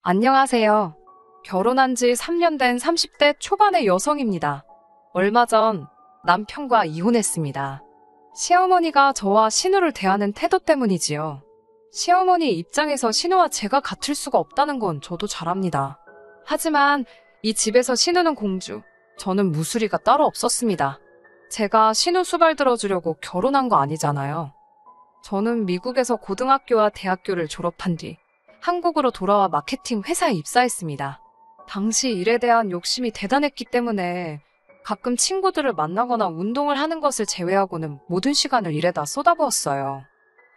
안녕하세요. 결혼한 지 3년 된 30대 초반의 여성입니다. 얼마 전 남편과 이혼했습니다. 시어머니가 저와 신우를 대하는 태도 때문이지요. 시어머니 입장에서 신우와 제가 같을 수가 없다는 건 저도 잘 압니다. 하지만 이 집에서 신우는 공주, 저는 무수리가 따로 없었습니다. 제가 신우 수발 들어주려고 결혼한 거 아니잖아요. 저는 미국에서 고등학교와 대학교를 졸업한 뒤 한국으로 돌아와 마케팅 회사에 입사했습니다. 당시 일에 대한 욕심이 대단했기 때문에 가끔 친구들을 만나거나 운동을 하는 것을 제외하고는 모든 시간을 일에다 쏟아부었어요.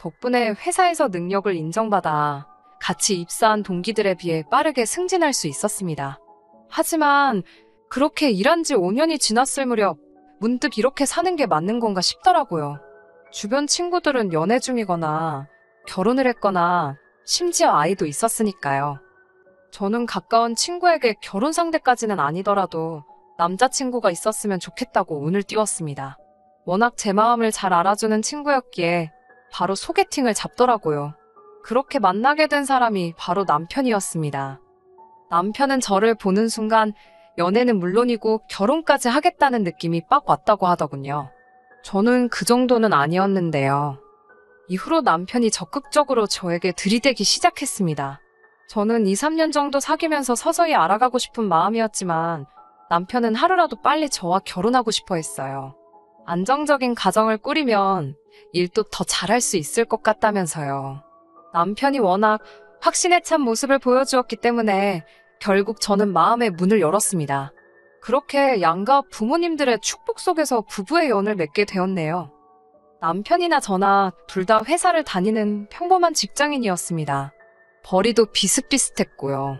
덕분에 회사에서 능력을 인정받아 같이 입사한 동기들에 비해 빠르게 승진할 수 있었습니다. 하지만 그렇게 일한 지 5년이 지났을 무렵 문득 이렇게 사는 게 맞는 건가 싶더라고요. 주변 친구들은 연애 중이거나 결혼을 했거나 심지어 아이도 있었으니까요. 저는 가까운 친구에게 결혼 상대까지는 아니더라도 남자친구가 있었으면 좋겠다고 운을 띄웠습니다. 워낙 제 마음을 잘 알아주는 친구였기에 바로 소개팅을 잡더라고요. 그렇게 만나게 된 사람이 바로 남편이었습니다. 남편은 저를 보는 순간 연애는 물론이고 결혼까지 하겠다는 느낌이 빡 왔다고 하더군요. 저는 그 정도는 아니었는데요. 이후로 남편이 적극적으로 저에게 들이대기 시작했습니다. 저는 2, 3년 정도 사귀면서 서서히 알아가고 싶은 마음이었지만 남편은 하루라도 빨리 저와 결혼하고 싶어 했어요. 안정적인 가정을 꾸리면 일도 더 잘할 수 있을 것 같다면서요. 남편이 워낙 확신에 찬 모습을 보여주었기 때문에 결국 저는 마음의 문을 열었습니다. 그렇게 양가 부모님들의 축복 속에서 부부의 연을 맺게 되었네요. 남편이나 저나 둘 다 회사를 다니는 평범한 직장인이었습니다. 벌이도 비슷비슷했고요.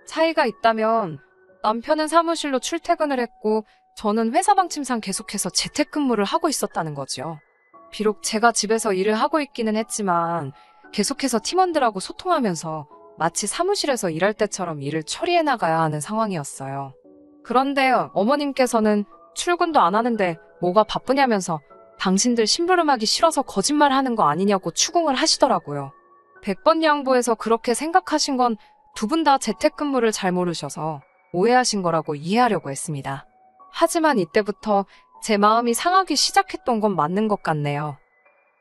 차이가 있다면 남편은 사무실로 출퇴근을 했고 저는 회사 방침상 계속해서 재택근무를 하고 있었다는 거죠. 비록 제가 집에서 일을 하고 있기는 했지만 계속해서 팀원들하고 소통하면서 마치 사무실에서 일할 때처럼 일을 처리해 나가야 하는 상황이었어요. 그런데 어머님께서는 출근도 안 하는데 뭐가 바쁘냐면서 당신들 심부름하기 싫어서 거짓말하는 거 아니냐고 추궁을 하시더라고요. 100번 양보해서 그렇게 생각하신 건 두 분 다 재택근무를 잘 모르셔서 오해하신 거라고 이해하려고 했습니다. 하지만 이때부터 제 마음이 상하기 시작했던 건 맞는 것 같네요.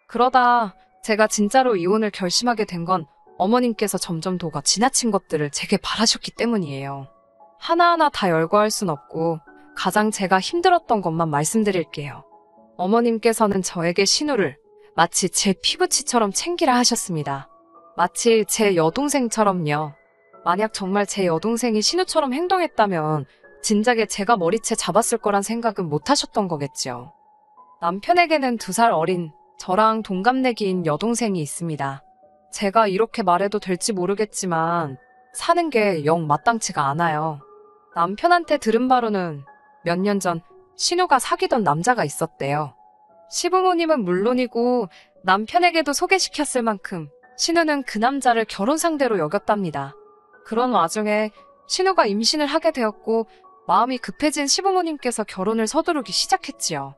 그러다 제가 진짜로 이혼을 결심하게 된 건 어머님께서 점점 도가 지나친 것들을 제게 바라셨기 때문이에요. 하나하나 다 열거할 순 없고 가장 제가 힘들었던 것만 말씀드릴게요. 어머님께서는 저에게 신우를 마치 제 피부치처럼 챙기라 하셨습니다. 마치 제 여동생처럼요. 만약 정말 제 여동생이 신우처럼 행동했다면 진작에 제가 머리채 잡았을 거란 생각은 못 하셨던 거겠죠. 남편에게는 2살 어린 저랑 동갑내기인 여동생이 있습니다. 제가 이렇게 말해도 될지 모르겠지만 사는 게 영 마땅치가 않아요. 남편한테 들은 바로는 몇 년 전 신우가 사귀던 남자가 있었대요. 시부모님은 물론이고 남편에게도 소개시켰을 만큼 신우는 그 남자를 결혼 상대로 여겼답니다. 그런 와중에 신우가 임신을 하게 되었고 마음이 급해진 시부모님께서 결혼을 서두르기 시작했지요.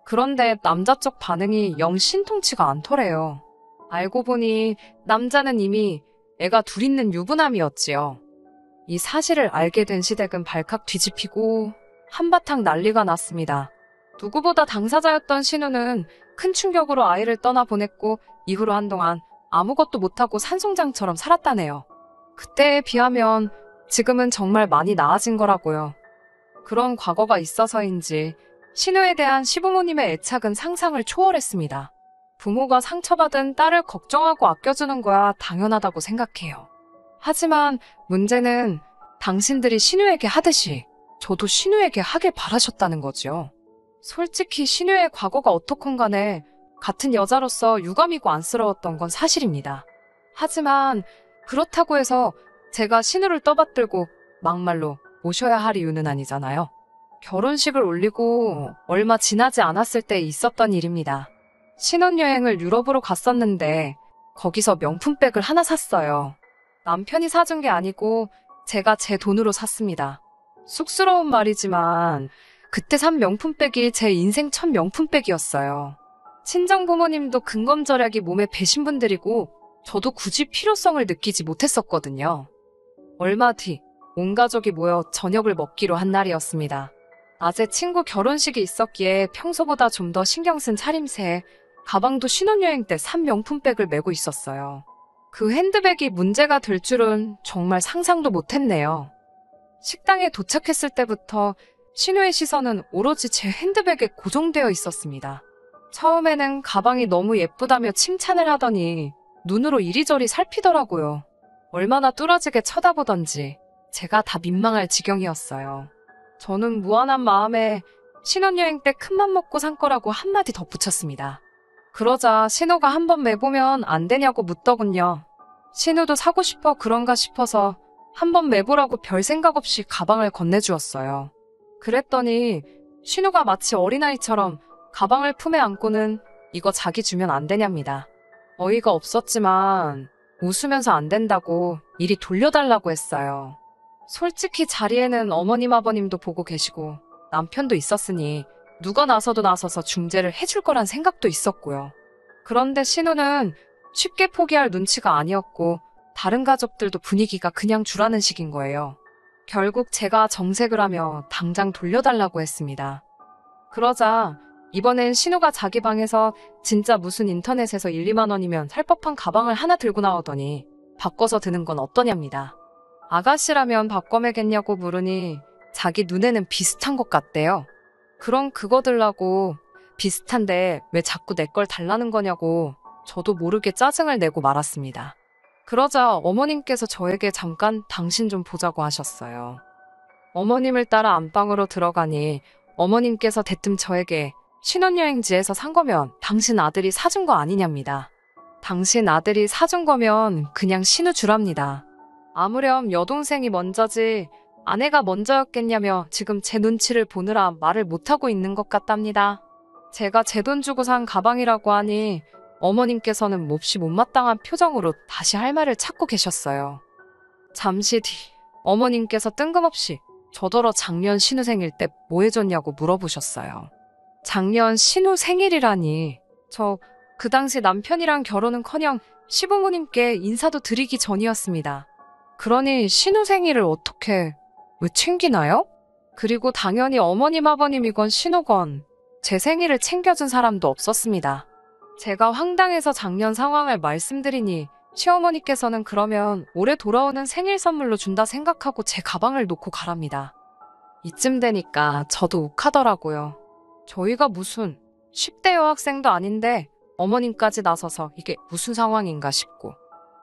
그런데 남자 쪽 반응이 영 신통치가 않더래요. 알고 보니 남자는 이미 애가 둘 있는 유부남이었지요. 이 사실을 알게 된 시댁은 발칵 뒤집히고 한바탕 난리가 났습니다. 누구보다 당사자였던 신우는 큰 충격으로 아이를 떠나보냈고 이후로 한동안 아무것도 못하고 산송장처럼 살았다네요. 그때에 비하면 지금은 정말 많이 나아진 거라고요. 그런 과거가 있어서인지 신우에 대한 시부모님의 애착은 상상을 초월했습니다. 부모가 상처받은 딸을 걱정하고 아껴주는 거야 당연하다고 생각해요. 하지만 문제는 당신들이 신우에게 하듯이 저도 신우에게 하길 바라셨다는 거죠. 솔직히 신우의 과거가 어떻건 간에 같은 여자로서 유감이고 안쓰러웠던 건 사실입니다. 하지만 그렇다고 해서 제가 신우를 떠받들고 막말로 모셔야 할 이유는 아니잖아요. 결혼식을 올리고 얼마 지나지 않았을 때 있었던 일입니다. 신혼여행을 유럽으로 갔었는데 거기서 명품백을 하나 샀어요. 남편이 사준 게 아니고 제가 제 돈으로 샀습니다. 쑥스러운 말이지만 그때 산 명품백이 제 인생 첫 명품백이었어요. 친정부모님도 근검절약이 몸에 배신 분들이고 저도 굳이 필요성을 느끼지 못했었거든요. 얼마 뒤, 온 가족이 모여 저녁을 먹기로 한 날이었습니다. 낮에 친구 결혼식이 있었기에 평소보다 좀 더 신경 쓴 차림새에 가방도 신혼여행 때 산 명품백을 메고 있었어요. 그 핸드백이 문제가 될 줄은 정말 상상도 못했네요. 식당에 도착했을 때부터 신우의 시선은 오로지 제 핸드백에 고정되어 있었습니다. 처음에는 가방이 너무 예쁘다며 칭찬을 하더니 눈으로 이리저리 살피더라고요. 얼마나 뚫어지게 쳐다보던지 제가 다 민망할 지경이었어요. 저는 무한한 마음에 신혼여행 때 큰맘 먹고 산 거라고 한마디 덧붙였습니다. 그러자 신우가 한번 매보면 안 되냐고 묻더군요. 신우도 사고 싶어 그런가 싶어서 한번 매보라고 별 생각 없이 가방을 건네주었어요. 그랬더니 신우가 마치 어린아이처럼 가방을 품에 안고는 이거 자기 주면 안 되냐입니다. 어이가 없었지만 웃으면서 안 된다고 이리 돌려달라고 했어요. 솔직히 자리에는 어머님 아버님도 보고 계시고 남편도 있었으니 누가 나서도 나서서 중재를 해줄 거란 생각도 있었고요. 그런데 신우는 쉽게 포기할 눈치가 아니었고 다른 가족들도 분위기가 그냥 주라는 식인 거예요. 결국 제가 정색을 하며 당장 돌려달라고 했습니다. 그러자 이번엔 신우가 자기 방에서 진짜 무슨 인터넷에서 1, 2만 원이면 살 법한 가방을 하나 들고 나오더니 바꿔서 드는 건 어떠냐입니다. 아가씨라면 바꿔 매겠냐고 물으니 자기 눈에는 비슷한 것 같대요. 그럼 그거 들라고 비슷한데 왜 자꾸 내 걸 달라는 거냐고 저도 모르게 짜증을 내고 말았습니다. 그러자 어머님께서 저에게 잠깐 당신 좀 보자고 하셨어요. 어머님을 따라 안방으로 들어가니 어머님께서 대뜸 저에게 신혼여행지에서 산 거면 당신 아들이 사준 거 아니냐입니다. 당신 아들이 사준 거면 그냥 신우 주랍니다. 아무렴 여동생이 먼저지 아내가 먼저였겠냐며 지금 제 눈치를 보느라 말을 못하고 있는 것 같답니다. 제가 제 돈 주고 산 가방이라고 하니 어머님께서는 몹시 못마땅한 표정으로 다시 할 말을 찾고 계셨어요. 잠시 뒤 어머님께서 뜬금없이 저더러 작년 신우 생일 때 뭐 해줬냐고 물어보셨어요. 작년 신우 생일이라니 저 그 당시 남편이랑 결혼은커녕 시부모님께 인사도 드리기 전이었습니다. 그러니 신우 생일을 어떻게 왜 챙기나요? 그리고 당연히 어머님 아버님이건 신우건 제 생일을 챙겨준 사람도 없었습니다. 제가 황당해서 작년 상황을 말씀드리니 시어머니께서는 그러면 올해 돌아오는 생일 선물로 준다 생각하고 제 가방을 놓고 가랍니다. 이쯤 되니까 저도 욱하더라고요. 저희가 무슨 10대 여학생도 아닌데 어머님까지 나서서 이게 무슨 상황인가 싶고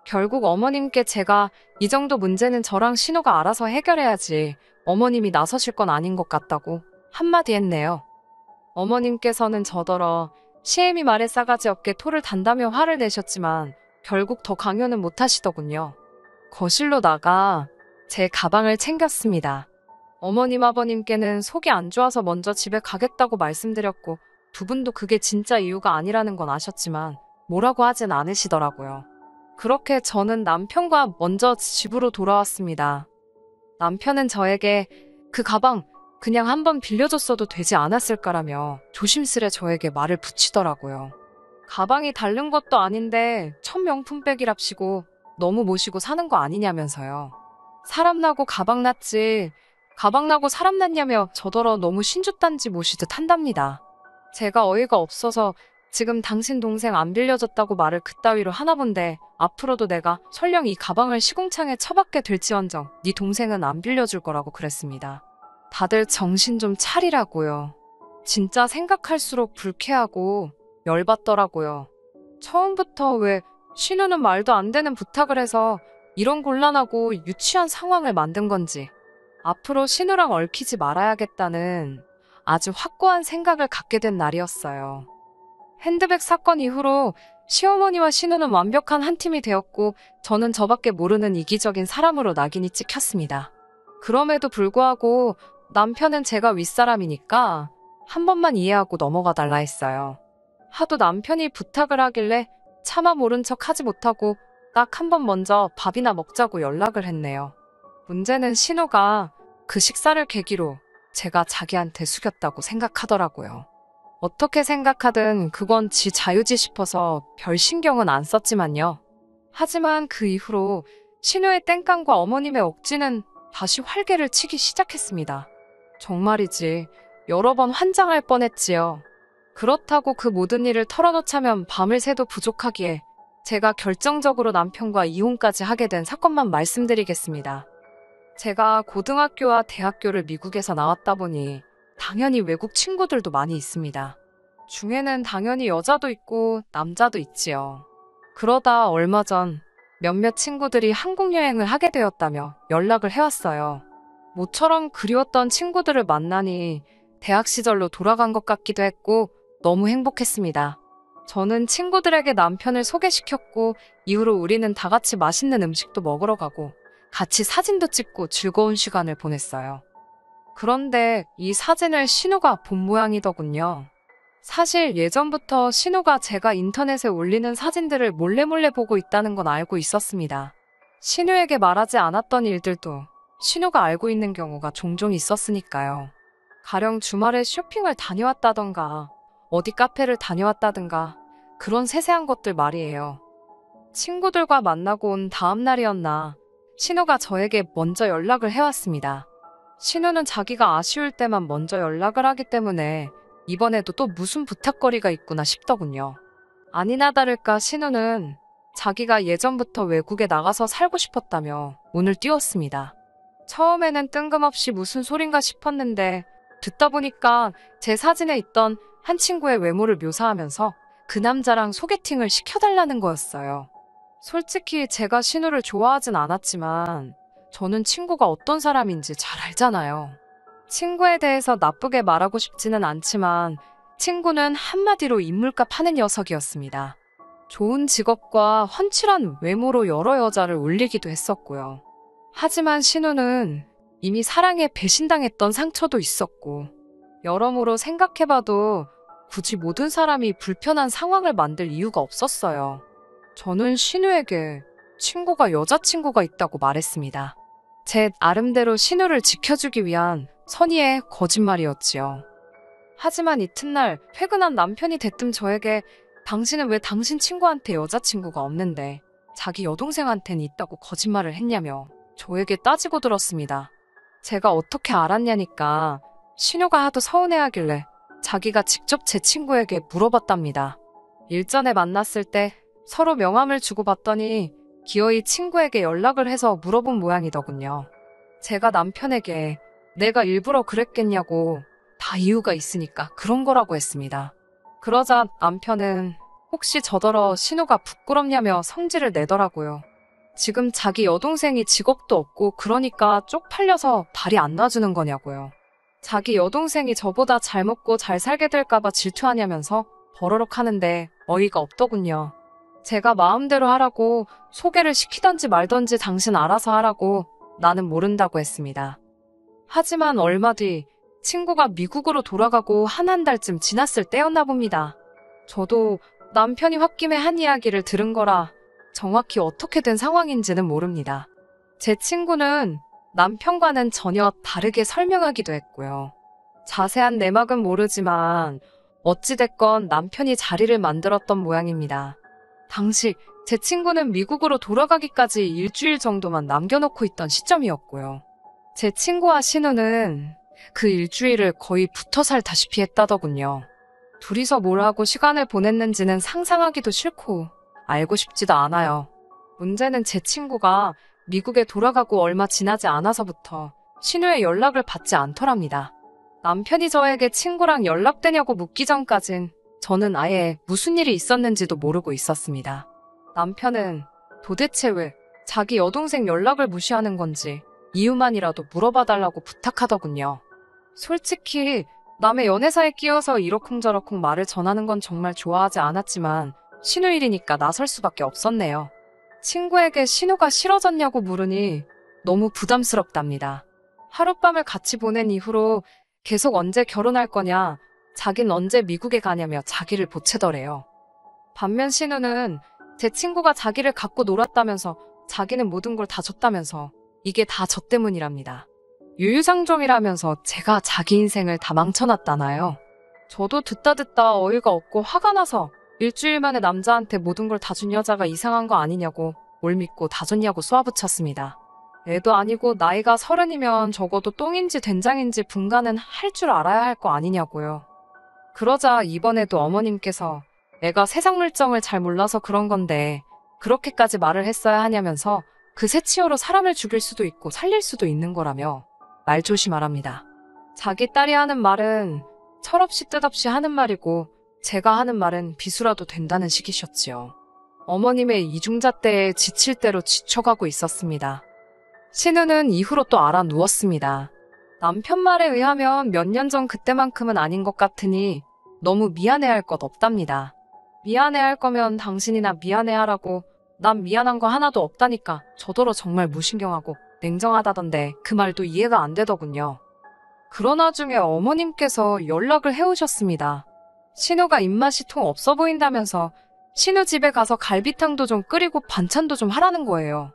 결국 어머님께 제가 이 정도 문제는 저랑 신우가 알아서 해결해야지 어머님이 나서실 건 아닌 것 같다고 한마디 했네요. 어머님께서는 저더러 시애미 말에 싸가지 없게 토를 단다며 화를 내셨지만 결국 더 강요는 못하시더군요. 거실로 나가 제 가방을 챙겼습니다. 어머님 아버님께는 속이 안 좋아서 먼저 집에 가겠다고 말씀드렸고 두 분도 그게 진짜 이유가 아니라는 건 아셨지만 뭐라고 하진 않으시더라고요. 그렇게 저는 남편과 먼저 집으로 돌아왔습니다. 남편은 저에게 그 가방 그냥 한번 빌려줬어도 되지 않았을까라며 조심스레 저에게 말을 붙이더라고요. 가방이 다른 것도 아닌데 첫 명품백이랍시고 너무 모시고 사는 거 아니냐면서요. 사람 나고 가방 났지 가방 나고 사람 났냐며 저더러 너무 신주단지 모시듯 한답니다. 제가 어이가 없어서 지금 당신 동생 안 빌려줬다고 말을 그따위로 하나 본데 앞으로도 내가 설령 이 가방을 시궁창에 처박게 될지언정 네 동생은 안 빌려줄 거라고 그랬습니다. 다들 정신 좀 차리라고요. 진짜 생각할수록 불쾌하고 열받더라고요. 처음부터 왜 신우는 말도 안 되는 부탁을 해서 이런 곤란하고 유치한 상황을 만든 건지 앞으로 신우랑 얽히지 말아야겠다는 아주 확고한 생각을 갖게 된 날이었어요. 핸드백 사건 이후로 시어머니와 신우는 완벽한 한 팀이 되었고 저는 저밖에 모르는 이기적인 사람으로 낙인이 찍혔습니다. 그럼에도 불구하고 남편은 제가 윗사람이니까 한 번만 이해하고 넘어가 달라 했어요. 하도 남편이 부탁을 하길래 차마 모른 척 하지 못하고 딱 한 번 먼저 밥이나 먹자고 연락을 했네요. 문제는 신우가 그 식사를 계기로 제가 자기한테 숙였다고 생각하더라고요. 어떻게 생각하든 그건 지 자유지 싶어서 별 신경은 안 썼지만요. 하지만 그 이후로 신우의 땡깡과 어머님의 억지는 다시 활개를 치기 시작했습니다. 정말이지 여러 번 환장할 뻔했지요. 그렇다고 그 모든 일을 털어놓자면 밤을 새도 부족하기에 제가 결정적으로 남편과 이혼까지 하게 된 사건만 말씀드리겠습니다. 제가 고등학교와 대학교를 미국에서 나왔다 보니 당연히 외국 친구들도 많이 있습니다. 중에는 당연히 여자도 있고 남자도 있지요. 그러다 얼마 전 몇몇 친구들이 한국 여행을 하게 되었다며 연락을 해왔어요. 모처럼 그리웠던 친구들을 만나니 대학 시절로 돌아간 것 같기도 했고 너무 행복했습니다. 저는 친구들에게 남편을 소개시켰고 이후로 우리는 다 같이 맛있는 음식도 먹으러 가고 같이 사진도 찍고 즐거운 시간을 보냈어요. 그런데 이 사진을 신우가 본 모양이더군요. 사실 예전부터 신우가 제가 인터넷에 올리는 사진들을 몰래 보고 있다는 건 알고 있었습니다. 신우에게 말하지 않았던 일들도 신우가 알고 있는 경우가 종종 있었으니까요. 가령 주말에 쇼핑을 다녀왔다던가 어디 카페를 다녀왔다든가 그런 세세한 것들 말이에요. 친구들과 만나고 온 다음 날이었나 신우가 저에게 먼저 연락을 해왔습니다. 신우는 자기가 아쉬울 때만 먼저 연락을 하기 때문에 이번에도 또 무슨 부탁거리가 있구나 싶더군요. 아니나 다를까 신우는 자기가 예전부터 외국에 나가서 살고 싶었다며 운을 띄웠습니다. 처음에는 뜬금없이 무슨 소린가 싶었는데 듣다 보니까 제 사진에 있던 한 친구의 외모를 묘사하면서 그 남자랑 소개팅을 시켜달라는 거였어요. 솔직히 제가 신우를 좋아하진 않았지만 저는 친구가 어떤 사람인지 잘 알잖아요. 친구에 대해서 나쁘게 말하고 싶지는 않지만 친구는 한마디로 인물값 하는 녀석이었습니다. 좋은 직업과 훤칠한 외모로 여러 여자를 울리기도 했었고요. 하지만 신우는 이미 사랑에 배신당했던 상처도 있었고 여러모로 생각해봐도 굳이 모든 사람이 불편한 상황을 만들 이유가 없었어요. 저는 신우에게 친구가 여자친구가 있다고 말했습니다. 제 나름대로 신우를 지켜주기 위한 선의의 거짓말이었지요. 하지만 이튿날 퇴근한 남편이 대뜸 저에게 당신은 왜 당신 친구한테 여자친구가 없는데 자기 여동생한테는 있다고 거짓말을 했냐며 저에게 따지고 들었습니다. 제가 어떻게 알았냐니까 신우가 하도 서운해하길래 자기가 직접 제 친구에게 물어봤답니다. 일전에 만났을 때 서로 명함을 주고받더니 기어이 친구에게 연락을 해서 물어본 모양이더군요. 제가 남편에게 내가 일부러 그랬겠냐고 다 이유가 있으니까 그런 거라고 했습니다. 그러자 남편은 혹시 저더러 신우가 부끄럽냐며 성질을 내더라고요. 지금 자기 여동생이 직업도 없고 그러니까 쪽팔려서 다리 안 놔주는 거냐고요. 자기 여동생이 저보다 잘 먹고 잘 살게 될까봐 질투하냐면서 버러럭 하는데 어이가 없더군요. 제가 마음대로 하라고 소개를 시키던지 말던지 당신 알아서 하라고 나는 모른다고 했습니다. 하지만 얼마 뒤 친구가 미국으로 돌아가고 한 달쯤 지났을 때였나 봅니다. 저도 남편이 홧김에 한 이야기를 들은 거라 정확히 어떻게 된 상황인지는 모릅니다. 제 친구는 남편과는 전혀 다르게 설명하기도 했고요. 자세한 내막은 모르지만 어찌됐건 남편이 자리를 만들었던 모양입니다. 당시 제 친구는 미국으로 돌아가기까지 일주일 정도만 남겨놓고 있던 시점이었고요. 제 친구와 신우는 그 일주일을 거의 붙어 살다시피 했다더군요. 둘이서 뭘 하고 시간을 보냈는지는 상상하기도 싫고 알고 싶지도 않아요. 문제는 제 친구가 미국에 돌아가고 얼마 지나지 않아서부터 신우의 연락을 받지 않더랍니다. 남편이 저에게 친구랑 연락되냐고 묻기 전까진 저는 아예 무슨 일이 있었는지도 모르고 있었습니다. 남편은 도대체 왜 자기 여동생 연락을 무시하는 건지 이유만이라도 물어봐달라고 부탁하더군요. 솔직히 남의 연애사에 끼어서 이러쿵저러쿵 말을 전하는 건 정말 좋아하지 않았지만 신우 일이니까 나설 수밖에 없었네요. 친구에게 신우가 싫어졌냐고 물으니 너무 부담스럽답니다. 하룻밤을 같이 보낸 이후로 계속 언제 결혼할 거냐, 자긴 언제 미국에 가냐며 자기를 보채더래요. 반면 신우는 제 친구가 자기를 갖고 놀았다면서 자기는 모든 걸 다 줬다면서 이게 다 저 때문이랍니다. 유유상종이라면서 제가 자기 인생을 다 망쳐놨다나요. 저도 듣다 어이가 없고 화가 나서 일주일 만에 남자한테 모든 걸 다 준 여자가 이상한 거 아니냐고 뭘 믿고 다 줬냐고 쏘아붙였습니다. 애도 아니고 나이가 30이면 적어도 똥인지 된장인지 분간은 할 줄 알아야 할 거 아니냐고요. 그러자 이번에도 어머님께서 애가 세상 물정을 잘 몰라서 그런 건데 그렇게까지 말을 했어야 하냐면서 그 새치어로 사람을 죽일 수도 있고 살릴 수도 있는 거라며 말 조심하랍니다. 자기 딸이 하는 말은 철없이 뜻없이 하는 말이고 제가 하는 말은 비수라도 된다는 식이셨지요. 어머님의 이중잣대에 지칠 대로 지쳐가고 있었습니다. 신우는 이후로 또 알아 누웠습니다. 남편 말에 의하면 몇 년 전 그때만큼은 아닌 것 같으니 너무 미안해할 것 없답니다. 미안해할 거면 당신이나 미안해하라고 난 미안한 거 하나도 없다니까 저더러 정말 무신경하고 냉정하다던데 그 말도 이해가 안 되더군요. 그러나 중에 어머님께서 연락을 해오셨습니다. 신우가 입맛이 통 없어 보인다면서 신우 집에 가서 갈비탕도 좀 끓이고 반찬도 좀 하라는 거예요.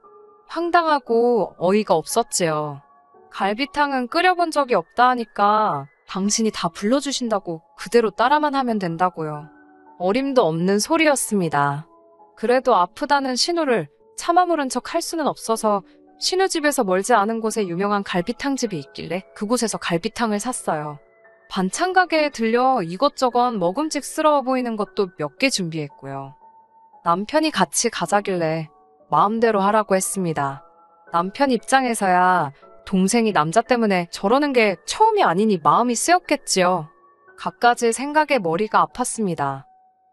황당하고 어이가 없었지요. 갈비탕은 끓여본 적이 없다 하니까 당신이 다 불러주신다고 그대로 따라만 하면 된다고요. 어림도 없는 소리였습니다. 그래도 아프다는 신우를 참아 모른 척 할 수는 없어서 신우 집에서 멀지 않은 곳에 유명한 갈비탕 집이 있길래 그곳에서 갈비탕을 샀어요. 반찬 가게에 들려 이것저것 먹음직스러워 보이는 것도 몇 개 준비했고요. 남편이 같이 가자길래 마음대로 하라고 했습니다. 남편 입장에서야 동생이 남자 때문에 저러는 게 처음이 아니니 마음이 쓰였겠지요. 갖가지 생각에 머리가 아팠습니다.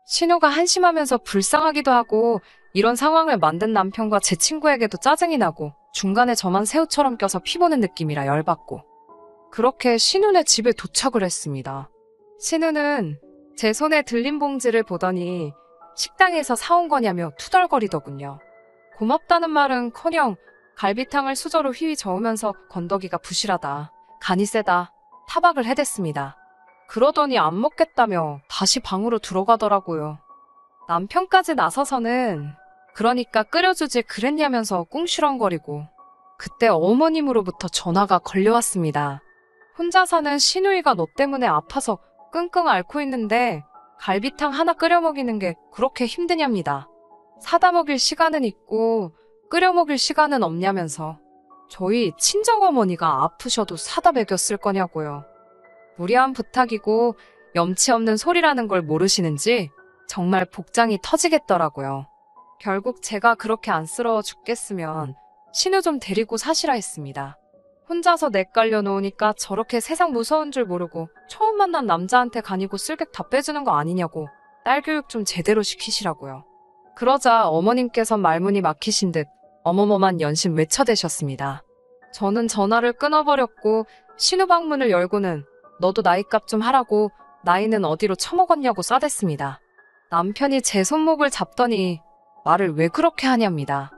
신우가 한심하면서 불쌍하기도 하고 이런 상황을 만든 남편과 제 친구에게도 짜증이 나고 중간에 저만 새우처럼 껴서 피보는 느낌이라 열받고 그렇게 신우네 집에 도착을 했습니다. 신우는 제 손에 들린 봉지를 보더니 식당에서 사온 거냐며 투덜거리더군요. 고맙다는 말은커녕 갈비탕을 수저로 휘휘 저으면서 건더기가 부실하다, 간이 세다, 타박을 해댔습니다. 그러더니 안 먹겠다며 다시 방으로 들어가더라고요. 남편까지 나서서는 그러니까 끓여주지 그랬냐면서 꿍시렁거리고 그때 어머님으로부터 전화가 걸려왔습니다. 혼자 사는 시누이가 너 때문에 아파서 끙끙 앓고 있는데 갈비탕 하나 끓여 먹이는 게 그렇게 힘드냐입니다. 사다 먹일 시간은 있고 끓여 먹일 시간은 없냐면서 저희 친정어머니가 아프셔도 사다 먹였을 거냐고요. 무리한 부탁이고 염치 없는 소리라는 걸 모르시는지 정말 복장이 터지겠더라고요. 결국 제가 그렇게 안쓰러워 죽겠으면 신우 좀 데리고 사시라 했습니다. 혼자서 냇깔려 놓으니까 저렇게 세상 무서운 줄 모르고 처음 만난 남자한테 간이고 쓸객 다 빼주는 거 아니냐고 딸 교육 좀 제대로 시키시라고요. 그러자 어머님께서 말문이 막히신 듯 어머머만 연신 외쳐대셨습니다. 저는 전화를 끊어버렸고 신우 방문을 열고는 너도 나이값 좀 하라고 나이는 어디로 처먹었냐고 싸댔습니다. 남편이 제 손목을 잡더니 말을 왜 그렇게 하냐입니다.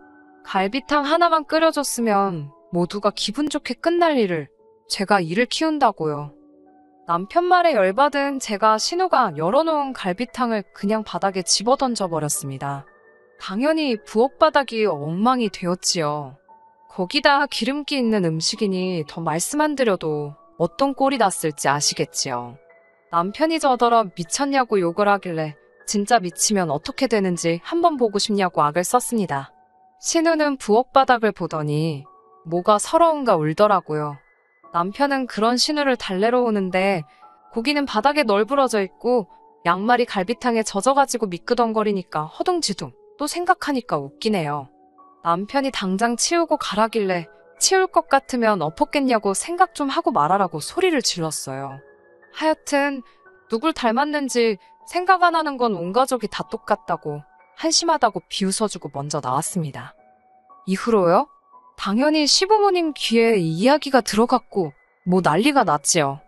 갈비탕 하나만 끓여줬으면 모두가 기분 좋게 끝날 일을 제가 일을 키운다고요. 남편 말에 열받은 제가 신우가 열어놓은 갈비탕을 그냥 바닥에 집어던져버렸습니다. 당연히 부엌 바닥이 엉망이 되었지요. 거기다 기름기 있는 음식이니 더 말씀 안 드려도 어떤 꼴이 났을지 아시겠지요. 남편이 저더러 미쳤냐고 욕을 하길래 진짜 미치면 어떻게 되는지 한번 보고 싶냐고 악을 썼습니다. 신우는 부엌 바닥을 보더니 뭐가 서러운가 울더라고요. 남편은 그런 신우를 달래러 오는데 고기는 바닥에 널브러져 있고 양말이 갈비탕에 젖어가지고 미끄덩거리니까 허둥지둥 또 생각하니까 웃기네요. 남편이 당장 치우고 가라길래 치울 것 같으면 엎었겠냐고 생각 좀 하고 말하라고 소리를 질렀어요. 하여튼 누굴 닮았는지 생각 안 하는 건 온 가족이 다 똑같다고 한심하다고 비웃어주고 먼저 나왔습니다. 이후로요? 당연히 시부모님 귀에 이 이야기가 들어갔고 뭐 난리가 났지요.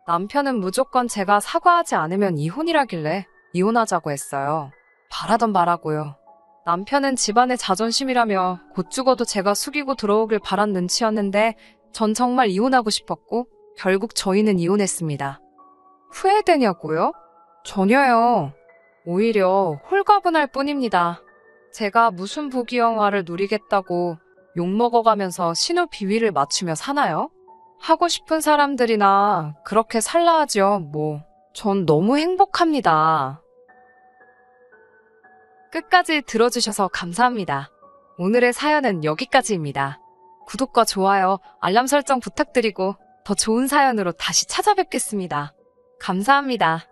남편은 무조건 제가 사과하지 않으면 이혼이라길래 이혼하자고 했어요. 바라던 바라고요. 남편은 집안의 자존심이라며 곧 죽어도 제가 숙이고 들어오길 바란 눈치였는데 전 정말 이혼하고 싶었고 결국 저희는 이혼했습니다. 후회되냐고요? 전혀요. 오히려 홀가분할 뿐입니다. 제가 무슨 부귀영화를 누리겠다고 욕먹어가면서 신우 비위를 맞추며 사나요? 하고 싶은 사람들이나 그렇게 살라 하죠. 뭐 전 너무 행복합니다. 끝까지 들어주셔서 감사합니다. 오늘의 사연은 여기까지입니다. 구독과 좋아요, 알람 설정 부탁드리고 더 좋은 사연으로 다시 찾아뵙겠습니다. 감사합니다.